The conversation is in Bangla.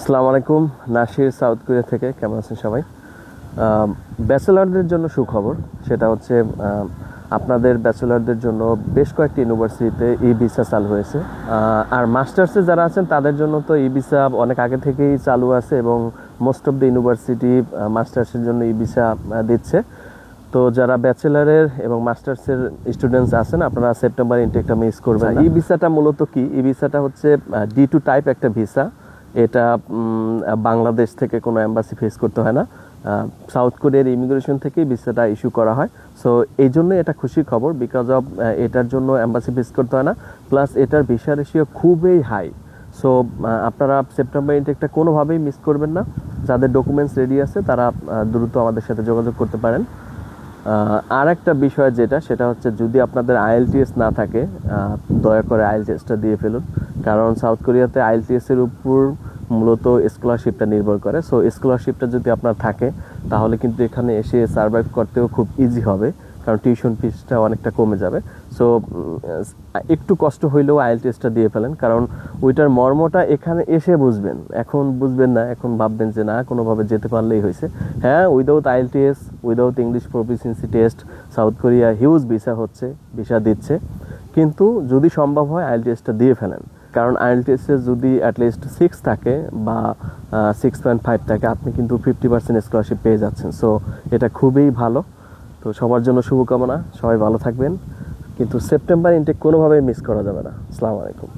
আসসালামু আলাইকুম। নাসির, সাউথ কোরিয়া থেকে। কেমন আছেন সবাই? ব্যাচেলারদের জন্য সুখবর, সেটা হচ্ছে আপনাদের ব্যাচেলারদের জন্য বেশ কয়েকটি ইউনিভার্সিটিতে ই ভিসা চালু হয়েছে। আর মাস্টার্সে যারা আছেন তাদের জন্য তো ই ভিসা অনেক আগে থেকেই চালু আছে এবং মোস্ট অফ দ্য ইউনিভার্সিটি মাস্টার্সের জন্য ই ভিসা দিচ্ছে। তো যারা ব্যাচেলারের এবং মাস্টার্সের স্টুডেন্টস আছেন, আপনারা সেপ্টেম্বর ইনটেকটা মিস করবেন না। ই ভিসাটা মূলত কি? ই ভিসাটা হচ্ছে D2 টাইপ একটা ভিসা। এটা বাংলাদেশ থেকে কোনো এম্বাসি ফেস করতে হয় না, সাউথ কোরিয়ার ইমিগ্রেশন থেকেই ভিসাটা ইস্যু করা হয়। সো এই জন্য এটা খুশির খবর, বিকজ অফ এটার জন্য এম্বাসি ফেস করতে হয় না, প্লাস এটার ভিসা রেশিও খুবই হাই। সো আপনারা সেপ্টেম্বর ইনটেকটা কোনোভাবেই মিস করবেন না। যাদের ডকুমেন্টস রেডি আছে তারা দ্রুত আমাদের সাথে যোগাযোগ করতে পারেন। আর একটা বিষয় সেটা হচ্ছে, যদি আপনাদের IELTS না থাকে, দয়া করে IELTSটা দিয়ে ফেলুন, কারণ সাউথ কোরিয়াতে IELTS এর উপর মূলত স্কলারশিপটা নির্ভর করে। সো স্কলারশিপটা যদি আপনার থাকে তাহলে কিন্তু এখানে এসে সার্ভাইভ করতেও খুব ইজি হবে, কারণ টিউশন ফিসটা অনেকটা কমে যাবে। সো একটু কষ্ট হইলেও IELTSটা দিয়ে ফেলেন, কারণ ওইটার মর্মটা এখানে এসে বুঝবেন। এখন বুঝবেন না, এখন ভাববেন যে না, কোনোভাবে যেতে পারলেই হয়েছে। হ্যাঁ, without IELTS, without English proficiency test south Korea huge visa দিচ্ছে, কিন্তু যদি সম্ভব হয় IELTSটা দিয়ে ফেলেন, কারণ IELTS যদি অ্যাটলিস্ট 6 থাকে বা 6.5 থাকে, আপনি কিন্তু 50% স্কলারশিপ পেয়ে যাচ্ছেন। সো এটা খুবই ভালো। তো সবার জন্য শুভকামনা, সবাই ভালো থাকবেন, কিন্তু সেপ্টেম্বর ইনটেক কোনোভাবেই মিস করা যাবে না। আসসালামু আলাইকুম।